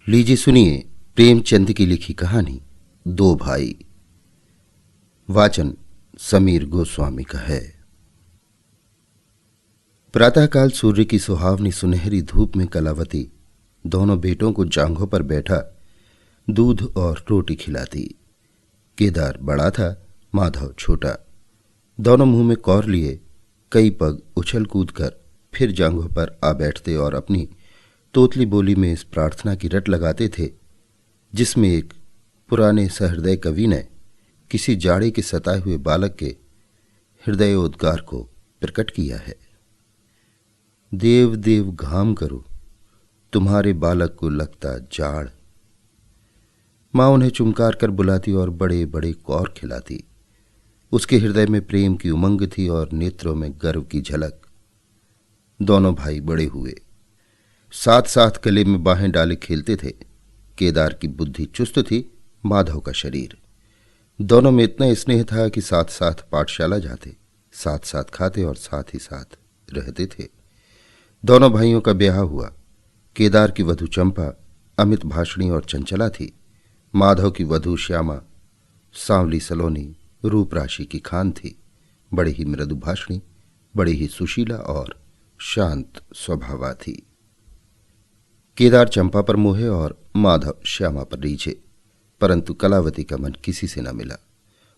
लीजिए सुनिए प्रेमचंद की लिखी कहानी दो भाई। वाचन समीर गोस्वामी का है। प्रातःकाल सूर्य की सुहावनी सुनहरी धूप में कलावती दोनों बेटों को जांघों पर बैठा दूध और रोटी खिलाती। केदार बड़ा था, माधव छोटा। दोनों मुंह में कौर लिए कई पग उछल कूद कर फिर जांघों पर आ बैठते और अपनी तोतली बोली में इस प्रार्थना की रट लगाते थे जिसमें एक पुराने सहृदय कवि ने किसी जाड़े के सताए हुए बालक के हृदयोद्गार को प्रकट किया है। देव देव घाम करो, तुम्हारे बालक को लगता जाड़। मां उन्हें चुमकार कर बुलाती और बड़े बड़े कौर खिलाती। उसके हृदय में प्रेम की उमंग थी और नेत्रों में गर्व की झलक। दोनों भाई बड़े हुए, साथ साथ गले में बाहें डाले खेलते थे। केदार की बुद्धि चुस्त थी, माधव का शरीर। दोनों में इतना स्नेह था कि साथ साथ पाठशाला जाते, साथ साथ खाते और साथ ही साथ रहते थे। दोनों भाइयों का ब्याह हुआ। केदार की वधू चंपा अमित भाषणी और चंचला थी। माधव की वधू श्यामा सांवली सलोनी रूप राशि की खान थी। बड़ी ही मृदु भाषणी, बड़ी ही सुशीला और शांत स्वभावा थी। केदार चंपा पर मोहे और माधव श्यामा पर रीझे, परंतु कलावती का मन किसी से न मिला।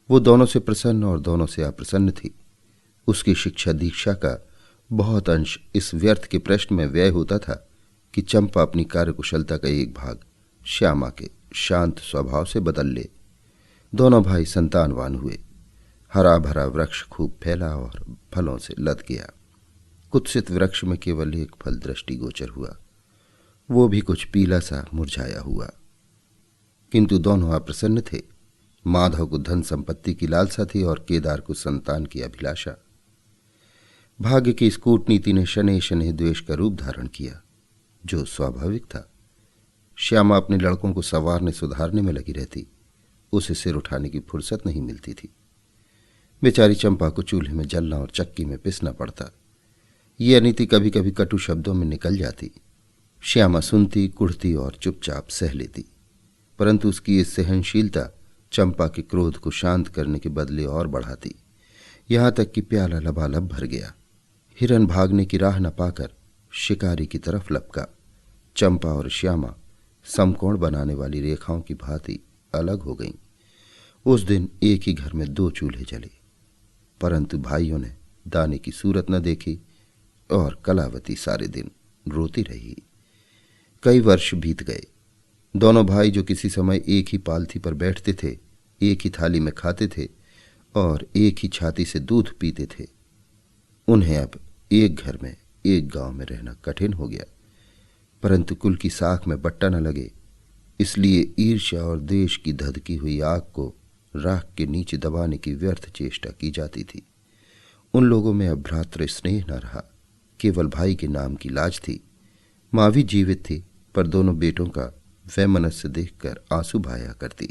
वो दोनों से प्रसन्न और दोनों से अप्रसन्न थी। उसकी शिक्षा दीक्षा का बहुत अंश इस व्यर्थ के प्रश्न में व्यय होता था कि चंपा अपनी कार्यकुशलता का एक भाग श्यामा के शांत स्वभाव से बदल ले। दोनों भाई संतानवान हुए। हरा भरा वृक्ष खूब फैला और फलों से लद गया। कुत्सित वृक्ष में केवल एक फल दृष्टिगोचर हुआ, वो भी कुछ पीला सा मुरझाया हुआ। किंतु दोनों अप्रसन्न थे। माधव को धन संपत्ति की लालसा थी और केदार को संतान की अभिलाषा। भाग्य की इस कूटनीति ने शनैः शनैः द्वेष का रूप धारण किया, जो स्वाभाविक था। श्यामा अपने लड़कों को संवारने सुधारने में लगी रहती, उसे सिर उठाने की फुर्सत नहीं मिलती थी। बेचारी चंपा को चूल्हे में जलना और चक्की में पिसना पड़ता। ये अनीति कभी कभी कटु शब्दों में निकल जाती। श्यामा सुनती, कुढ़ती और चुपचाप सह लेती, परंतु उसकी ये सहनशीलता चंपा के क्रोध को शांत करने के बदले और बढ़ाती। यहां तक कि प्याला लबालब भर गया। हिरन भागने की राह न पाकर शिकारी की तरफ लपका। चंपा और श्यामा समकोण बनाने वाली रेखाओं की भांति अलग हो गईं। उस दिन एक ही घर में दो चूल्हे जले, परंतु भाइयों ने दाने की सूरत न देखी और कलावती सारे दिन रोती रही। कई वर्ष बीत गए। दोनों भाई जो किसी समय एक ही पालथी पर बैठते थे, एक ही थाली में खाते थे और एक ही छाती से दूध पीते थे, उन्हें अब एक घर में एक गांव में रहना कठिन हो गया। परंतु कुल की साख में बट्टा न लगे, इसलिए ईर्ष्या और द्वेष की धधकी हुई आग को राख के नीचे दबाने की व्यर्थ चेष्टा की जाती थी। उन लोगों में अब भ्रातृ स्नेह न रहा, केवल भाई के नाम की लाज थी। माँ भी जीवित थी, पर दोनों बेटों का वैमनस्य देखकर आंसू बहाया करती।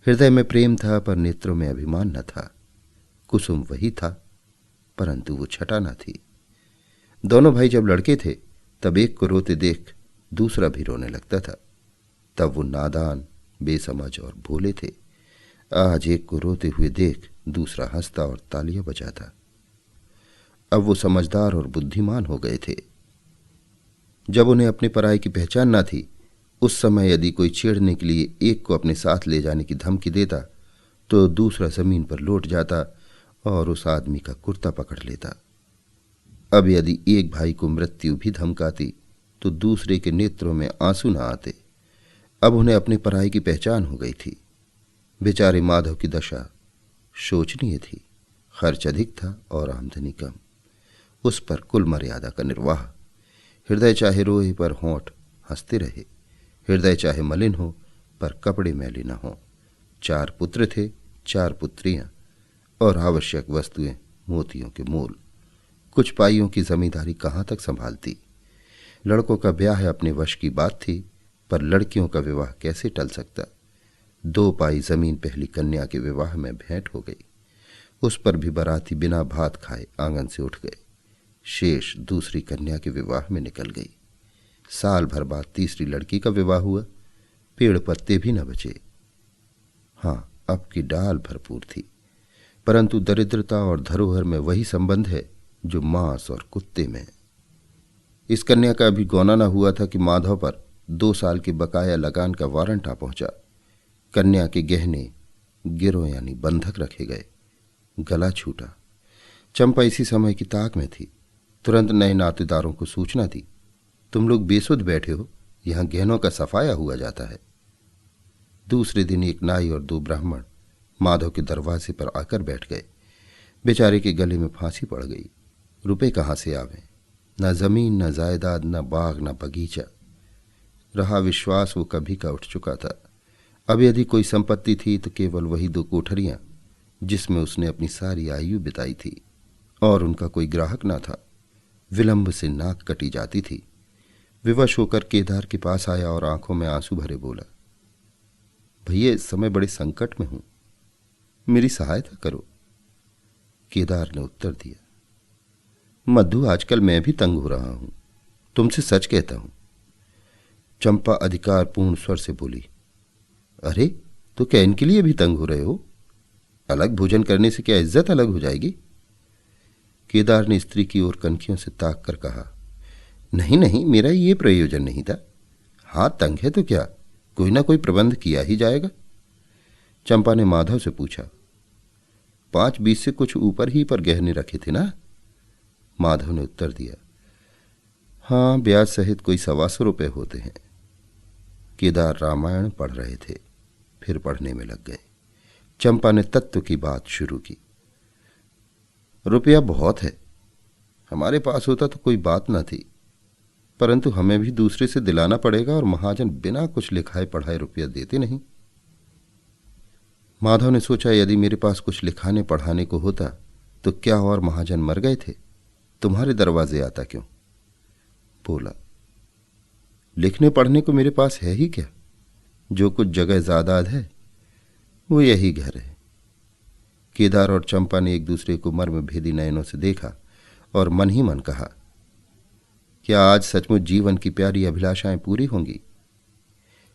हृदय में प्रेम था, पर नेत्रों में अभिमान न था। कुसुम वही था, परंतु वो छटा न थी। दोनों भाई जब लड़के थे तब एक को रोते देख दूसरा भी रोने लगता था। तब वो नादान, बेसमझ और भोले थे। आज एक को रोते हुए देख दूसरा हंसता और तालियां बजाता। अब वो समझदार और बुद्धिमान हो गए थे। जब उन्हें अपनी पराई की पहचान न थी, उस समय यदि कोई छेड़ने के लिए एक को अपने साथ ले जाने की धमकी देता तो दूसरा जमीन पर लौट जाता और उस आदमी का कुर्ता पकड़ लेता। अब यदि एक भाई को मृत्यु भी धमकाती तो दूसरे के नेत्रों में आंसू न आते। अब उन्हें अपनी पराई की पहचान हो गई थी। बेचारे माधव की दशा शोचनीय थी। खर्च अधिक था और आमदनी कम। उस पर कुल मर्यादा का निर्वाह। हृदय चाहे रोए पर होंठ हंसते रहे, हृदय चाहे मलिन हो पर कपड़े मैले न हो। 4 पुत्र थे, 4 पुत्रियां और आवश्यक वस्तुएं मोतियों के मोल। कुछ पाइयों की जमींदारी कहाँ तक संभालती। लड़कों का ब्याह अपने वश की बात थी, पर लड़कियों का विवाह कैसे टल सकता। 2 पाई जमीन पहली कन्या के विवाह में भेंट हो गई। उस पर भी बाराती बिना भात खाए आंगन से उठ गए। शेष दूसरी कन्या के विवाह में निकल गई। साल भर बाद तीसरी लड़की का विवाह हुआ। पेड़ पत्ते भी न बचे। हाँ, अब की डाल भरपूर थी, परंतु दरिद्रता और धरोहर में वही संबंध है जो मांस और कुत्ते में। इस कन्या का अभी गौना न हुआ था कि माधव पर 2 साल के बकाया लगान का वारंट आ पहुंचा। कन्या के गहने गिरोह यानी बंधक रखे गए। गला छूटा। चंपा इसी समय की ताक में थी। तुरंत नए नातेदारों को सूचना दी, तुम लोग बेसुध बैठे हो, यहां गहनों का सफाया हुआ जाता है। दूसरे दिन एक नाई और 2 ब्राह्मण माधव के दरवाजे पर आकर बैठ गए। बेचारे के गले में फांसी पड़ गई। रुपए कहाँ से आवे? न जमीन, न जायदाद, न बाग, न बगीचा। रहा विश्वास वो कभी का उठ चुका था। अब यदि कोई संपत्ति थी तो केवल वही 2 कोठरियां जिसमें उसने अपनी सारी आयु बिताई थी, और उनका कोई ग्राहक न था। विलंब से नाक कटी जाती थी। विवश होकर केदार के पास आया और आंखों में आंसू भरे बोला, भैया इस समय बड़े संकट में हूं, मेरी सहायता करो। केदार ने उत्तर दिया, मधु आजकल मैं भी तंग हो रहा हूं, तुमसे सच कहता हूं। चंपा अधिकारपूर्ण स्वर से बोली, अरे तो क्या इनके लिए भी तंग हो रहे हो? अलग भोजन करने से क्या इज्जत अलग हो जाएगी? केदार ने स्त्री की ओर कनखियों से ताक कर कहा, नहीं नहीं, मेरा ये प्रयोजन नहीं था। हाथ तंग है तो क्या, कोई ना कोई प्रबंध किया ही जाएगा। चंपा ने माधव से पूछा, 5-20 से कुछ ऊपर ही पर गहने रखे थे ना? माधव ने उत्तर दिया, हाँ, ब्याज सहित कोई 125 रुपये होते हैं। केदार रामायण पढ़ रहे थे, फिर पढ़ने में लग गए। चंपा ने तत्व की बात शुरू की, रुपया बहुत है, हमारे पास होता तो कोई बात न थी, परंतु हमें भी दूसरे से दिलाना पड़ेगा और महाजन बिना कुछ लिखाए पढ़ाए रुपया देते नहीं। माधव ने सोचा, यदि मेरे पास कुछ लिखाने पढ़ाने को होता तो क्या और महाजन मर गए थे? तुम्हारे दरवाजे आता क्यों? बोला, लिखने पढ़ने को मेरे पास है ही क्या? जो कुछ जगह जायदाद है वो यही घर है। केदार और चंपा ने एक दूसरे को मर्म भेदी नयनों से देखा और मन ही मन कहा, क्या आज सचमुच जीवन की प्यारी अभिलाषाएं पूरी होंगी?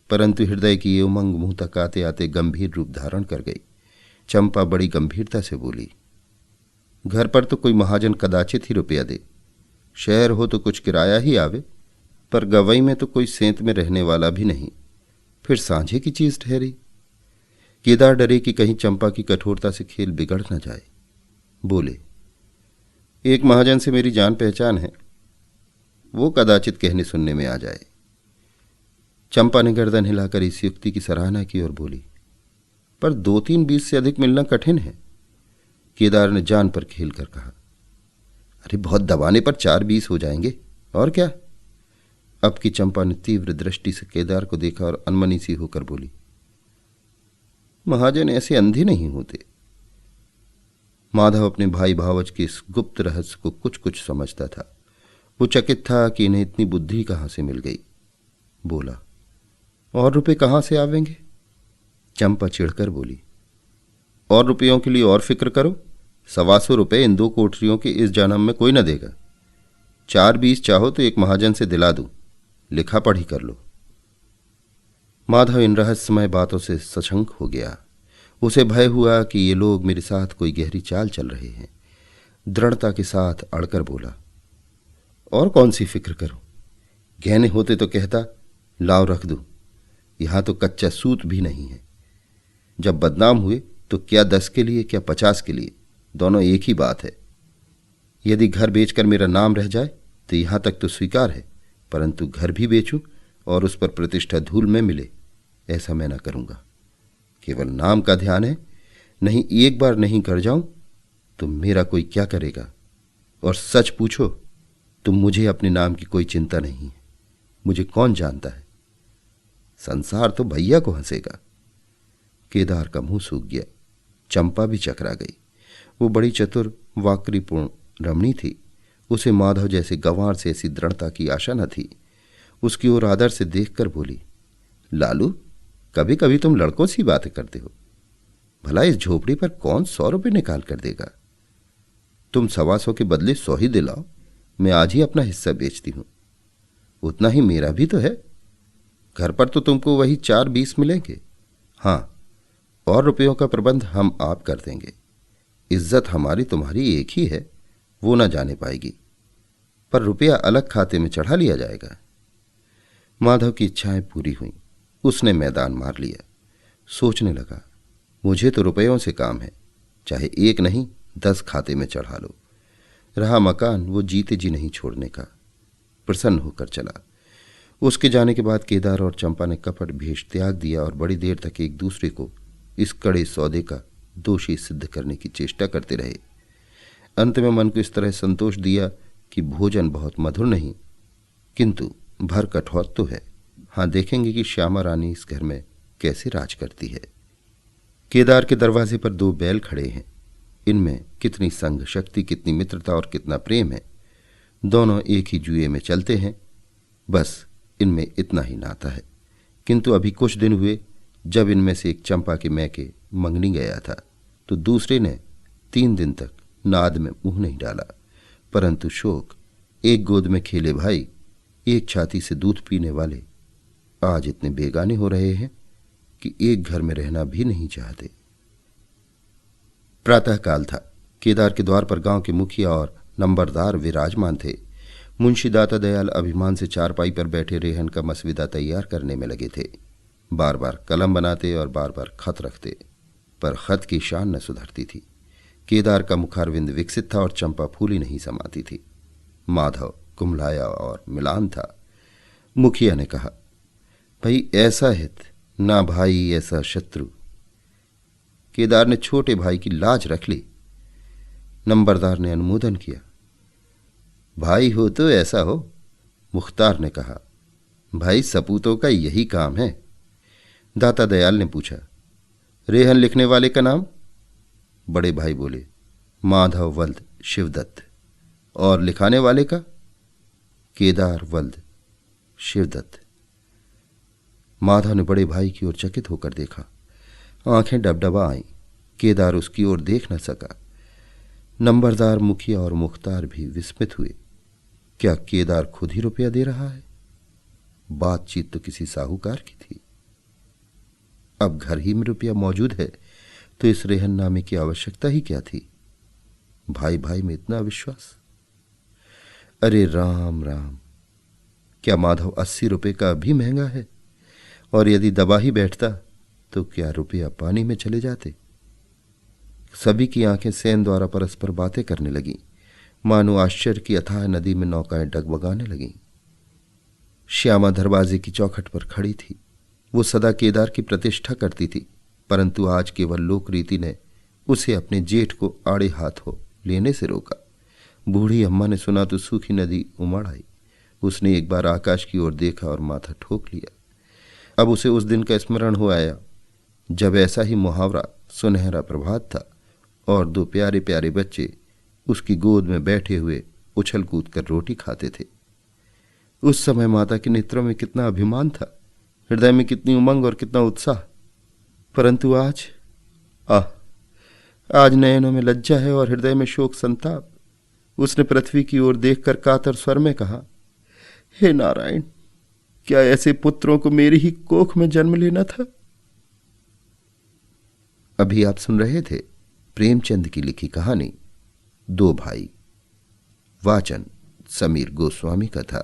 परंतु हृदय की ये उमंग मुंह तक आते आते गंभीर रूप धारण कर गई। चंपा बड़ी गंभीरता से बोली, घर पर तो कोई महाजन कदाचित ही रुपया दे, शहर हो तो कुछ किराया ही आवे, पर गवई में तो कोई सेंत में रहने वाला भी नहीं, फिर सांझे की चीज ठहरी। केदार डरे कि कहीं चंपा की कठोरता से खेल बिगड़ न जाए। बोले, एक महाजन से मेरी जान पहचान है, वो कदाचित कहने सुनने में आ जाए। चंपा ने गर्दन हिलाकर इस युक्ति की सराहना की और बोली, पर 2-3-20 से अधिक मिलना कठिन है। केदार ने जान पर खेल कर कहा, अरे बहुत दबाने पर 4-20 हो जाएंगे, और क्या? अब की चंपा ने तीव्र दृष्टि से केदार को देखा और अनमनी सी होकर बोली, महाजन ऐसे अंधे नहीं होते। माधव अपने भाई भावच के इस गुप्त रहस्य को कुछ कुछ समझता था। वो चकित था कि इन्हें इतनी बुद्धि कहां से मिल गई। बोला, और रुपए कहां से आवेंगे? चंपा चिढ़कर बोली, और रुपयों के लिए और फिक्र करो, 125 रुपये इन 2 कोठरियों के इस जन्म में कोई न देगा। 4-20 चाहो तो एक महाजन से दिला दूं, लिखा पढ़ी कर लो। माधव इन रहस्यमय बातों से सशंक हो गया। उसे भय हुआ कि ये लोग मेरे साथ कोई गहरी चाल चल रहे हैं। दृढ़ता के साथ अड़कर बोला, और कौन सी फिक्र करूं? गहने होते तो कहता लाओ रख दूं, यहां तो कच्चा सूत भी नहीं है। जब बदनाम हुए तो क्या 10 के लिए क्या 50 के लिए, दोनों एक ही बात है। यदि घर बेचकर मेरा नाम रह जाए तो यहां तक तो स्वीकार है, परंतु घर भी बेचूं और उस पर प्रतिष्ठा धूल में मिले, ऐसा मैं न करूंगा। केवल नाम का ध्यान है, नहीं एक बार नहीं कर जाऊं तो मेरा कोई क्या करेगा? और सच पूछो तो मुझे अपने नाम की कोई चिंता नहीं है। मुझे कौन जानता है? संसार तो भैया को हंसेगा। केदार का मुंह सूख गया। चंपा भी चकरा गई। वो बड़ी चतुर वाक्रीपूर्ण रमणी थी। उसे माधव जैसे गंवार से ऐसी दृढ़ता की आशा न थी। उसकी ओर आदर से देखकर बोली, लालू, कभी कभी तुम लड़कों सी बातें करते हो। भला इस झोपड़ी पर कौन 100 रुपये निकाल कर देगा? तुम 125 के बदले 100 ही दिलाओ, मैं आज ही अपना हिस्सा बेचती हूं। उतना ही मेरा भी तो है। घर पर तो तुमको वही 4-20 मिलेंगे। हाँ, और रुपयों का प्रबंध हम आप कर देंगे। इज्जत हमारी तुम्हारी एक ही है, वो ना जाने पाएगी, पर रुपया अलग खाते में चढ़ा लिया जाएगा। माधव की इच्छाएं पूरी हुईं। उसने मैदान मार लिया। सोचने लगा, मुझे तो रुपयों से काम है, चाहे 1 नहीं 10 खाते में चढ़ा लो। रहा मकान, वो जीते जी नहीं छोड़ने का। प्रसन्न होकर चला। उसके जाने के बाद केदार और चंपा ने कपट भेष त्याग दिया और बड़ी देर तक एक दूसरे को इस कड़े सौदे का दोषी सिद्ध करने की चेष्टा करते रहे। अंत में मन को इस तरह संतोष दिया कि भोजन बहुत मधुर नहीं, किंतु भर कठौत तो है। हाँ, देखेंगे कि श्यामा रानी इस घर में कैसे राज करती है। केदार के दरवाजे पर 2 बैल खड़े हैं। इनमें कितनी संग शक्ति, कितनी मित्रता और कितना प्रेम है। दोनों एक ही जुए में चलते हैं, बस इनमें इतना ही नाता है। किंतु अभी कुछ दिन हुए, जब इनमें से एक चंपा के मैके मंगनी गया था, तो दूसरे ने 3 दिन तक नाद में मुंह नहीं डाला। परंतु शोक, एक गोद में खेले भाई, एक छाती से दूध पीने वाले आज इतने बेगाने हो रहे हैं कि एक घर में रहना भी नहीं चाहते। प्रातःकाल था। केदार के द्वार पर गांव के मुखिया और नंबरदार विराजमान थे। मुंशी दाता दयाल अभिमान से चारपाई पर बैठे रेहन का मसविदा तैयार करने में लगे थे। बार बार कलम बनाते और बार बार खत रखते, पर खत की शान न सुधरती थी। केदार का मुखारविंद विकसित था और चंपा फूली नहीं समाती थी। माधव कुम्हलाया और मिलान था। मुखिया ने कहा, भाई ऐसा हित ना भाई ऐसा शत्रु। केदार ने छोटे भाई की लाज रख ली। नंबरदार ने अनुमोदन किया। भाई हो तो ऐसा हो। मुख्तार ने कहा, भाई सपूतों का यही काम है। दाता दयाल ने पूछा, रेहन लिखने वाले का नाम? बड़े भाई बोले, माधव वल्द शिवदत्त। और लिखाने वाले का? केदार वल्द शिवदत्त। माधव ने बड़े भाई की ओर चकित होकर देखा। आंखें डबडबा आईं। केदार उसकी ओर देख न सका। नंबरदार, मुखिया और मुख्तार भी विस्मित हुए। क्या केदार खुद ही रुपया दे रहा है? बातचीत तो किसी साहूकार की थी। अब घर ही में रुपया मौजूद है तो इस रेहननामे की आवश्यकता ही क्या थी? भाई भाई में इतना विश्वास। अरे राम राम, क्या माधव 80 रुपये का भी महंगा है? और यदि दबा ही बैठता तो क्या रुपया पानी में चले जाते? सभी की आंखें सेन द्वारा परस्पर बातें करने लगीं, मानो आश्चर्य की अथाह नदी में नौकाएं डगमगाने लगीं। श्यामा दरवाजे की चौखट पर खड़ी थी। वो सदा केदार की प्रतिष्ठा करती थी, परंतु आज केवल लोक रीति ने उसे अपने जेठ को आड़े हाथों लेने से रोका। बूढ़ी अम्मा ने सुना तो सूखी नदी उमड़ आई। उसने एक बार आकाश की ओर देखा और माथा ठोक लिया। अब उसे उस दिन का स्मरण हो आया जब ऐसा ही मुहावरा सुनहरा प्रभात था और 2 प्यारे प्यारे बच्चे उसकी गोद में बैठे हुए उछल कूद कर रोटी खाते थे। उस समय माता के नेत्रों में कितना अभिमान था, हृदय में कितनी उमंग और कितना उत्साह। परंतु आज नयनों में लज्जा है और हृदय में शोक संताप। उसने पृथ्वी की ओर देखकर कातर स्वर में कहा, हे नारायण, क्या ऐसे पुत्रों को मेरी ही कोख में जन्म लेना था? अभी आप सुन रहे थे प्रेमचंद की लिखी कहानी 2 भाई। वाचन समीर गोस्वामी का था।